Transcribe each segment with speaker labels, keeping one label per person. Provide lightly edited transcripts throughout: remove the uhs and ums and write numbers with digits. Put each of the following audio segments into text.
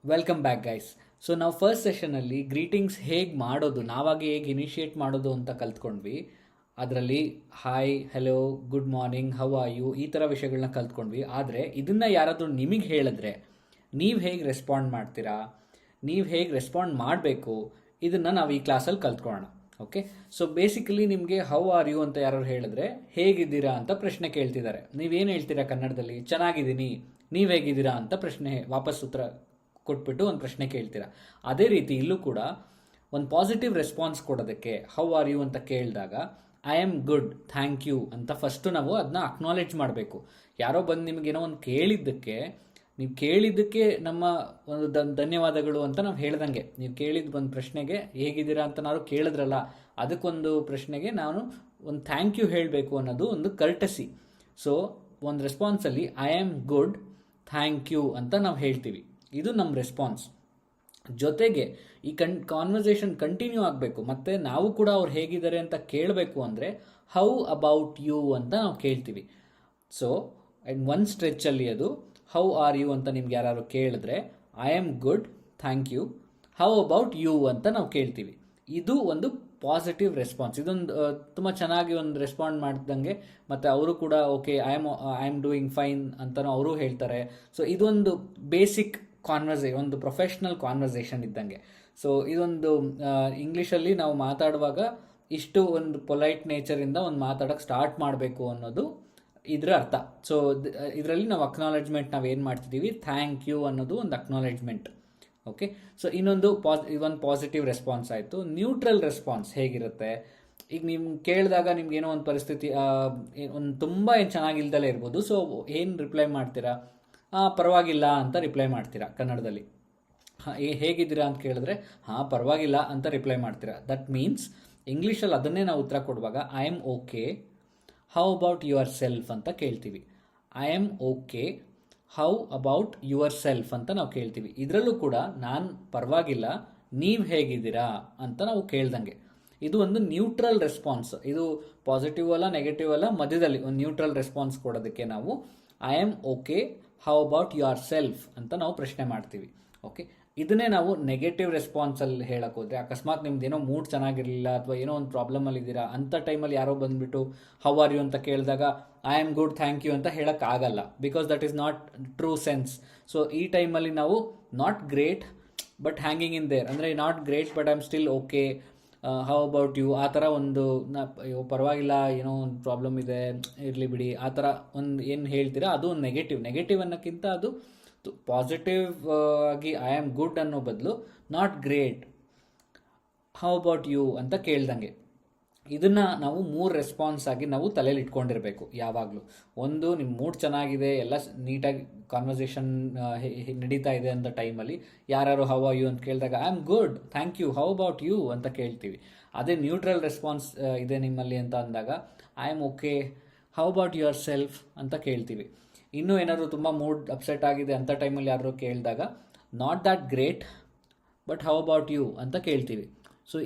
Speaker 1: Welcome back guys. So ನಾವು first ಸೆಷನಲ್ಲಿ greetings ಹೇಗೆ ಮಾಡೋದು, ನಾವಾಗಿ ಹೇಗೆ ಇನಿಷಿಯೇಟ್ ಮಾಡೋದು ಅಂತ ಕಲ್ತ್ಕೊಂಡ್ವಿ. ಅದರಲ್ಲಿ hi, hello, good morning, how are you, ಈ ಥರ ವಿಷಯಗಳನ್ನ ಕಲ್ತ್ಕೊಂಡ್ವಿ. ಆದರೆ ಇದನ್ನು ಯಾರಾದರೂ ನಿಮಗೆ ಹೇಳಿದ್ರೆ ನೀವು ಹೇಗೆ ರೆಸ್ಪಾಂಡ್ ಮಾಡ್ತೀರಾ, ನೀವು ಹೇಗೆ ರೆಸ್ಪಾಂಡ್ ಮಾಡಬೇಕು, ಇದನ್ನು ನಾವು ಈ ಕ್ಲಾಸಲ್ಲಿ ಕಲ್ತ್ಕೊಳ್ಳೋಣ. ಓಕೆ, ಸೊ ಬೇಸಿಕಲಿ ನಿಮಗೆ ಹೌ ಆರ್ ಯು ಅಂತ ಯಾರು ಹೇಳಿದ್ರೆ ಹೇಗಿದ್ದೀರಾ ಅಂತ ಪ್ರಶ್ನೆ ಕೇಳ್ತಿದ್ದಾರೆ. ನೀವೇನು ಹೇಳ್ತೀರಾ ಕನ್ನಡದಲ್ಲಿ? ಚೆನ್ನಾಗಿದ್ದೀನಿ. ನೀವು ಹೇಗಿದ್ದೀರಾ ಅಂತ ಪ್ರಶ್ನೆ ವಾಪಸ್ ಉತ್ತರ ಕೊಟ್ಬಿಟ್ಟು ಒಂದು ಪ್ರಶ್ನೆ ಕೇಳ್ತೀರಾ. ಅದೇ ರೀತಿ ಇಲ್ಲೂ ಕೂಡ ಒಂದು ಪಾಸಿಟಿವ್ ರೆಸ್ಪಾನ್ಸ್ ಕೊಡೋದಕ್ಕೆ ಹೌ ಆರ್ ಯು ಅಂತ ಕೇಳಿದಾಗ I am good, thank you ಅಂತ ಫಸ್ಟು ನಾವು ಅದನ್ನ ಅಕ್ನಾಲೆಡ್ಜ್ ಮಾಡಬೇಕು. ಯಾರೋ ಬಂದು ನಿಮಗೇನೋ ಒಂದು ಕೇಳಿದ್ದಕ್ಕೆ, ನೀವು ಕೇಳಿದ್ದಕ್ಕೆ ನಮ್ಮ ಒಂದು ಧನ್ಯವಾದಗಳು ಅಂತ ನಾವು ಹೇಳ್ದಂಗೆ, ನೀವು ಕೇಳಿದ ಒಂದು ಪ್ರಶ್ನೆಗೆ ಹೇಗಿದ್ದೀರಾ ಅಂತ ನಾವು ಕೇಳಿದ್ರಲ್ಲ, ಅದಕ್ಕೊಂದು ಪ್ರಶ್ನೆಗೆ ನಾನು ಒಂದು ಥ್ಯಾಂಕ್ ಯು ಹೇಳಬೇಕು ಅನ್ನೋದು ಒಂದು ಕರ್ಟಸಿ. ಸೊ ಒಂದು ರೆಸ್ಪಾನ್ಸಲ್ಲಿ I am good, thank you ಅಂತ ನಾವು ಹೇಳ್ತೀವಿ. ಇದು ನಮ್ಮ ರೆಸ್ಪಾನ್ಸ್. ಜೊತೆಗೆ ಈ ಕಾನ್ವರ್ಸೇಷನ್ ಕಂಟಿನ್ಯೂ ಆಗಬೇಕು, ಮತ್ತು ನಾವು ಕೂಡ ಅವ್ರು ಹೇಗಿದ್ದಾರೆ ಅಂತ ಕೇಳಬೇಕು. ಅಂದರೆ ಹೌ ಅಬೌಟ್ ಯು ಅಂತ ನಾವು ಕೇಳ್ತೀವಿ. ಸೊ ಒಂದು ಸ್ಟ್ರೆಚ್ಚಲ್ಲಿ ಅದು ಹೌ ಆರ್ ಯು ಅಂತ ನಿಮ್ಗೆ ಯಾರು ಕೇಳಿದ್ರೆ I am good, thank you, how about you ಅಂತ ನಾವು ಕೇಳ್ತೀವಿ. ಇದು ಒಂದು ಪಾಸಿಟಿವ್ ರೆಸ್ಪಾನ್ಸ್. ಇದೊಂದು ತುಂಬ ಚೆನ್ನಾಗಿ ಒಂದು ರೆಸ್ಪಾಂಡ್ ಮಾಡಿದಂಗೆ, ಮತ್ತು ಅವರು ಕೂಡ okay I am doing fine ಅಂತಲೂ ಅವರು ಹೇಳ್ತಾರೆ. ಸೊ ಇದೊಂದು ಬೇಸಿಕ್ ಒಂದು ಪ್ರೊಫೆಷ್ನಲ್ ಕಾನ್ವರ್ಸೇಷನ್ ಇದ್ದಂಗೆ. ಸೊ ಇದೊಂದು ಇಂಗ್ಲೀಷಲ್ಲಿ ನಾವು ಮಾತಾಡುವಾಗ ಇಷ್ಟು ಒಂದು ಪೊಲೈಟ್ ನೇಚರಿಂದ ಒಂದು ಮಾತಾಡೋಕ್ಕೆ ಸ್ಟಾರ್ಟ್ ಮಾಡಬೇಕು ಅನ್ನೋದು ಇದರ ಅರ್ಥ. ಸೊ ಇದರಲ್ಲಿ ನಾವು ಅಕ್ನಾಲೆಜ್ಮೆಂಟ್ ನಾವು ಏನು ಮಾಡ್ತಿದ್ದೀವಿ, ಥ್ಯಾಂಕ್ ಯು ಅನ್ನೋದು ಒಂದು ಅಕ್ನಾಲೆಜ್ಮೆಂಟ್. ಓಕೆ, ಸೊ ಇನ್ನೊಂದು ಒಂದು ಪಾಸಿಟಿವ್ ರೆಸ್ಪಾನ್ಸ್ ಆಯಿತು. ನ್ಯೂಟ್ರಲ್ ರೆಸ್ಪಾನ್ಸ್ ಹೇಗಿರುತ್ತೆ? ಈಗ ನೀವು ಕೇಳಿದಾಗ ನಿಮ್ಗೇನೋ ಒಂದು ಪರಿಸ್ಥಿತಿ ಒಂದು ತುಂಬ ಏನು ಚೆನ್ನಾಗಿಲ್ದಲೇ ಇರ್ಬೋದು. ಸೊ ಏನು ರಿಪ್ಲೈ ಮಾಡ್ತೀರಾ? ಪರವಾಗಿಲ್ಲ ಅಂತ ರಿಪ್ಲೈ ಮಾಡ್ತೀರಾ ಕನ್ನಡದಲ್ಲಿ. ಹೇಗಿದ್ದೀರಾ ಅಂತ ಕೇಳಿದ್ರೆ ಪರವಾಗಿಲ್ಲ ಅಂತ ರಿಪ್ಲೈ ಮಾಡ್ತೀರಾ. ದಟ್ ಮೀನ್ಸ್ ಇಂಗ್ಲೀಷಲ್ಲಿ ಅದನ್ನೇ ನಾವು ಉತ್ತರ ಕೊಡುವಾಗ I am okay, how about yourself ಅಂತ ಕೇಳ್ತೀವಿ. I am okay, how about yourself ಅಂತ ನಾವು ಕೇಳ್ತೀವಿ. ಇದರಲ್ಲೂ ಕೂಡ ನಾನು ಪರವಾಗಿಲ್ಲ, ನೀವು ಹೇಗಿದ್ದೀರಾ ಅಂತ ನಾವು ಕೇಳ್ದಂಗೆ. ಇದು ಒಂದು ನ್ಯೂಟ್ರಲ್ ರೆಸ್ಪಾನ್ಸ್. ಇದು ಪಾಸಿಟಿವ್ ಅಲ್ಲ, ನೆಗೆಟಿವ್ ಅಲ್ಲ, ಮಧ್ಯದಲ್ಲಿ ಒಂದು ನ್ಯೂಟ್ರಲ್ ರೆಸ್ಪಾನ್ಸ್ ಕೊಡೋದಕ್ಕೆ ನಾವು I am okay, how about yourself ಅಂತ ನಾವು ಪ್ರಶ್ನೆ ಮಾಡ್ತೀವಿ. ಓಕೆ, ಇದನ್ನೇ ನಾವು ನೆಗೆಟಿವ್ ರೆಸ್ಪಾನ್ಸಲ್ಲಿ ಹೇಳಕ್ಕೆ ಹೋದರೆ, ಅಕಸ್ಮಾತ್ ನಿಮ್ದು ಏನೋ ಮೂಡ್ ಚೆನ್ನಾಗಿರಲಿಲ್ಲ ಅಥವಾ ಏನೋ ಒಂದು ಪ್ರಾಬ್ಲಮಲ್ಲಿ ಇದ್ದೀರಾ ಅಂಥ ಟೈಮಲ್ಲಿ ಯಾರೋ ಬಂದುಬಿಟ್ಟು ಹೌ ಆರ್ ಯು ಅಂತ ಕೇಳಿದಾಗ I am good, thank you ಅಂತ ಹೇಳೋಕ್ಕಾಗಲ್ಲ. Because that is not true sense. So ಈ ಟೈಮಲ್ಲಿ ನಾವು not great but hanging in there, ಅಂದರೆ not great but I am still okay, how about you, ಆ ಥರ ಒಂದು ಪರವಾಗಿಲ್ಲ, ಏನೋ ಒಂದು ಪ್ರಾಬ್ಲಮ್ ಇದೆ, ಇರಲಿ ಬಿಡಿ, ಆ ಥರ ಒಂದು ಏನು ಹೇಳ್ತೀರಾ ಅದು ಒಂದು ನೆಗೆಟಿವ್ ಅನ್ನೋಕ್ಕಿಂತ ಅದು ಪಾಸಿಟಿವ್ ಆಗಿ ಐ ಆಮ್ ಗುಡ್ ಅನ್ನೋ ಬದಲು not great, how about you ಅಂತ ಕೇಳ್ದಂಗೆ. ಇದನ್ನು ನಾವು 3 ರೆಸ್ಪಾನ್ಸ್ ಆಗಿ ನಾವು ತಲೆಯಲ್ಲಿ ಇಟ್ಕೊಂಡಿರಬೇಕು ಯಾವಾಗಲೂ. ಒಂದು, ನಿಮ್ಮ ಮೂಡ್ ಚೆನ್ನಾಗಿದೆ, ಎಲ್ಲ ನೀಟಾಗಿ ಕಾನ್ವರ್ಸೇಷನ್ ನಡೀತಾ ಇದೆ ಅಂತ ಟೈಮಲ್ಲಿ ಯಾರು ಹೌ ಆರ್ ಯು ಅಂತ ಕೇಳಿದಾಗ I am good, thank you, how about you ಅಂತ ಕೇಳ್ತೀವಿ. ಅದೇ ನ್ಯೂಟ್ರಲ್ ರೆಸ್ಪಾನ್ಸ್ ಇದೆ ನಿಮ್ಮಲ್ಲಿ ಅಂತ ಅಂದಾಗ I am okay, how about yourself ಅಂತ ಕೇಳ್ತೀವಿ. ಇನ್ನೂ ಏನಾದರೂ ತುಂಬ ಮೂಡ್ ಅಪ್ಸೆಟ್ ಆಗಿದೆ ಅಂಥ ಟೈಮಲ್ಲಿ ಯಾರು ಕೇಳಿದಾಗ not that great but how about you ಅಂತ ಕೇಳ್ತೀವಿ. ಸೊ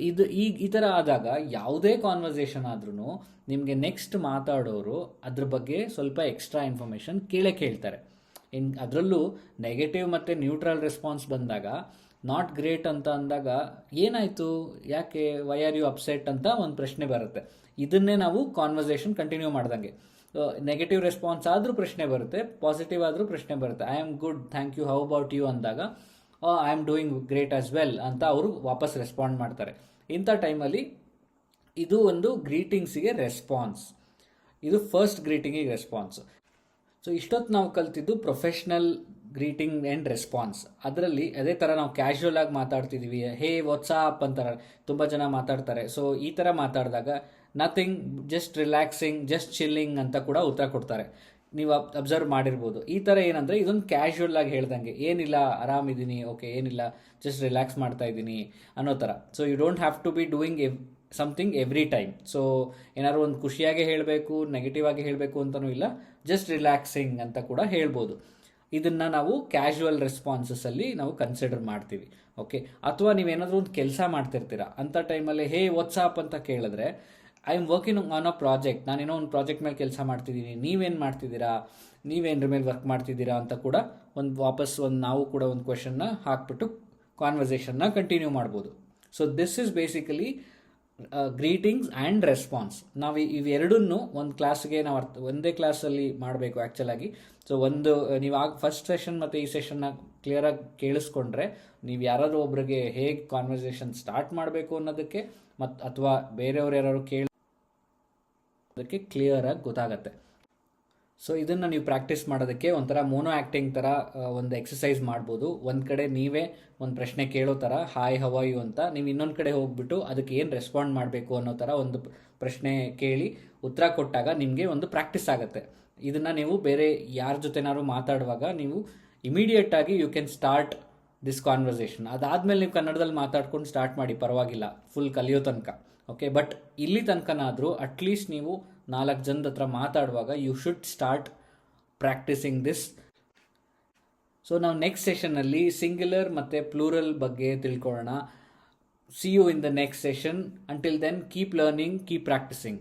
Speaker 1: ಈ ಥರ ಆದಾಗ ಯಾವುದೇ ಕಾನ್ವರ್ಸೇಷನ್ ಆದ್ರೂ ನಿಮಗೆ ನೆಕ್ಸ್ಟ್ ಮಾತಾಡೋರು ಅದ್ರ ಬಗ್ಗೆ ಸ್ವಲ್ಪ ಎಕ್ಸ್ಟ್ರಾ ಇನ್ಫಾರ್ಮೇಷನ್ ಕೇಳ್ತಾರೆ. ಅದರಲ್ಲೂ ನೆಗೆಟಿವ್ ಮತ್ತು ನ್ಯೂಟ್ರಲ್ ರೆಸ್ಪಾನ್ಸ್ ಬಂದಾಗ ನಾಟ್ ಗ್ರೇಟ್ ಅಂತ ಅಂದಾಗ ಏನಾಯಿತು, ಯಾಕೆ, ವೈ ಆರ್ ಯು ಅಪ್ಸೆಟ್ ಅಂತ ಒಂದು ಪ್ರಶ್ನೆ ಬರುತ್ತೆ. ಇದನ್ನೇ ನಾವು ಕಾನ್ವರ್ಸೇಷನ್ ಕಂಟಿನ್ಯೂ ಮಾಡ್ದಂಗೆ. ನೆಗೆಟಿವ್ ರೆಸ್ಪಾನ್ಸ್ ಆದರೂ ಪ್ರಶ್ನೆ ಬರುತ್ತೆ, ಪಾಸಿಟಿವ್ ಆದರೂ ಪ್ರಶ್ನೆ ಬರುತ್ತೆ. I am good, thank you, how about you ಅಂದಾಗ I am doing great as well ಅಂತ ಅವರು ವಾಪಸ್ ರೆಸ್ಪಾಂಡ್ ಮಾಡ್ತಾರೆ. ಇಂಥ ಟೈಮಲ್ಲಿ ಇದು ಒಂದು ಗ್ರೀಟಿಂಗ್ಸಿಗೆ ರೆಸ್ಪಾನ್ಸ್. ಇದು ಫಸ್ಟ್ ಗ್ರೀಟಿಂಗಿಗೆ ರೆಸ್ಪಾನ್ಸ್. ಸೊ ಇಷ್ಟೊತ್ತು ನಾವು ಕಲ್ತಿದ್ದು ಪ್ರೊಫೆಷ್ನಲ್ ಗ್ರೀಟಿಂಗ್ ಆ್ಯಂಡ್ ರೆಸ್ಪಾನ್ಸ್. ಅದರಲ್ಲಿ ಅದೇ ಥರ ನಾವು ಕ್ಯಾಶುವಲ್ ಆಗಿ ಮಾತಾಡ್ತಿದ್ದೀವಿ, ಹೇ ವಾಟ್ಸಾಪ್ ಅಂತಾರೆ ತುಂಬ ಜನ ಮಾತಾಡ್ತಾರೆ. ಸೊ ಈ ಥರ ಮಾತಾಡಿದಾಗ nothing, just relaxing, just chilling ಅಂತ ಕೂಡ ಉತ್ತರ ಕೊಡ್ತಾರೆ. ನೀವು ಅಬ್ಸರ್ವ್ ಮಾಡಿರ್ಬೋದು. ಈ ಥರ ಏನಂದರೆ ಇದೊಂದು ಕ್ಯಾಶುವಲ್ ಆಗಿ ಹೇಳ್ದಂಗೆ, ಏನಿಲ್ಲ ಆರಾಮಿದ್ದೀನಿ, ಓಕೆ, ಏನಿಲ್ಲ ಜಸ್ಟ್ ರಿಲ್ಯಾಕ್ಸ್ ಮಾಡ್ತಾ ಇದ್ದೀನಿ ಅನ್ನೋ ಥರ. So you don't have to be doing something every time. So ಏನಾದ್ರು ಒಂದು ಖುಷಿಯಾಗಿ ಹೇಳಬೇಕು, ನೆಗೆಟಿವ್ ಆಗಿ ಹೇಳಬೇಕು ಅಂತಲೂ ಇಲ್ಲ, ಜಸ್ಟ್ ರಿಲ್ಯಾಕ್ಸಿಂಗ್ ಅಂತ ಕೂಡ ಹೇಳ್ಬೋದು. ಇದನ್ನು ನಾವು ಕ್ಯಾಶುವಲ್ ರೆಸ್ಪಾನ್ಸಸ್ಸಲ್ಲಿ ನಾವು ಕನ್ಸಿಡರ್ ಮಾಡ್ತೀವಿ. ಓಕೆ, ಅಥವಾ ನೀವೇನಾದರೂ ಒಂದು ಕೆಲಸ ಮಾಡ್ತಿರ್ತೀರ ಅಂಥ ಟೈಮಲ್ಲಿ ಹೇ ವಾಟ್ಸಾಪ್ ಅಂತ ಕೇಳಿದ್ರೆ I am working on a project, ನಾನೇನೋ ಒಂದು ಪ್ರಾಜೆಕ್ಟ್ ಮೇಲೆ ಕೆಲಸ ಮಾಡ್ತಿದ್ದೀನಿ, ನೀವೇನು ಮಾಡ್ತಿದ್ದೀರಾ, ನೀವೇನರ ಮೇಲೆ ವರ್ಕ್ ಮಾಡ್ತಿದ್ದೀರಾ ಅಂತ ಕೂಡ ನಾವು ಕೂಡ ಒಂದು ಕ್ವೆಶನ್ನ ಹಾಕ್ಬಿಟ್ಟು ಕಾನ್ವರ್ಸೇಷನ್ನ ಕಂಟಿನ್ಯೂ ಮಾಡ್ಬೋದು. So this is basically greetings and response. ನಾವು ಇವೆರಡನ್ನೂ ಒಂದು ಕ್ಲಾಸ್ಗೆ ನಾವು ಒಂದೇ ಕ್ಲಾಸಲ್ಲಿ ಮಾಡಬೇಕು ಆ್ಯಕ್ಚುಲಾಗಿ. ಸೊ ನೀವು ಫಸ್ಟ್ ಸೆಷನ್ ಮತ್ತು ಈ ಸೆಷನ್ನ ಕ್ಲಿಯರಾಗಿ ಕೇಳಿಸ್ಕೊಂಡ್ರೆ ನೀವು ಯಾರಾದರೂ ಒಬ್ರಿಗೆ ಹೇಗೆ ಕಾನ್ವರ್ಸೇಷನ್ ಸ್ಟಾರ್ಟ್ ಮಾಡಬೇಕು ಅನ್ನೋದಕ್ಕೆ ಅಥವಾ ಬೇರೆಯವ್ರು ಯಾರು ಅದಕ್ಕೆ ಕ್ಲಿಯರಾಗಿ ಗೊತ್ತಾಗತ್ತೆ. ಸೊ ಇದನ್ನು ನೀವು ಪ್ರಾಕ್ಟೀಸ್ ಮಾಡೋದಕ್ಕೆ ಒಂಥರ ಮೋನೋ ಆ್ಯಕ್ಟಿಂಗ್ ಥರ ಒಂದು ಎಕ್ಸಸೈಸ್ ಮಾಡ್ಬೋದು. ಒಂದು ಕಡೆ ನೀವೇ ಒಂದು ಪ್ರಶ್ನೆ ಕೇಳೋ ಥರ ಹಾಯ್ ಹೌ ಆರ್ ಯು ಅಂತ, ನೀವು ಇನ್ನೊಂದು ಕಡೆ ಹೋಗ್ಬಿಟ್ಟು ಅದಕ್ಕೆ ಏನು ರೆಸ್ಪಾಂಡ್ ಮಾಡಬೇಕು ಅನ್ನೋ ಥರ ಒಂದು ಪ್ರಶ್ನೆ ಕೇಳಿ ಉತ್ತರ ಕೊಟ್ಟಾಗ ನಿಮಗೆ ಒಂದು ಪ್ರಾಕ್ಟೀಸ್ ಆಗುತ್ತೆ. ಇದನ್ನು ನೀವು ಬೇರೆ ಯಾರ ಜೊತೆನಾದ್ರು ಮಾತಾಡುವಾಗ ನೀವು ಇಮಿಡಿಯೇಟಾಗಿ you can start this conversation. ಅದಾದಮೇಲೆ ನೀವು ಕನ್ನಡದಲ್ಲಿ ಮಾತಾಡ್ಕೊಂಡು ಸ್ಟಾರ್ಟ್ ಮಾಡಿ, ಪರವಾಗಿಲ್ಲ, ಫುಲ್ ಕಲಿಯೋ ತನಕ. ಓಕೆ, ಬಟ್ ಇಲ್ಲಿ ತನಕನಾದರೂ ಅಟ್ಲೀಸ್ಟ್ ನೀವು 4 ಜನದ ಹತ್ರ ಮಾತಾಡುವಾಗ you should start practising this. So ನಾವು ನೆಕ್ಸ್ಟ್ ಸೆಷನ್ನಲ್ಲಿ ಸಿಂಗ್ಯುಲರ್ ಮತ್ತು ಪ್ಲೂರಲ್ ಬಗ್ಗೆ ತಿಳ್ಕೊಳ್ಳೋಣ. See you in the next session. Until then keep learning, keep practising.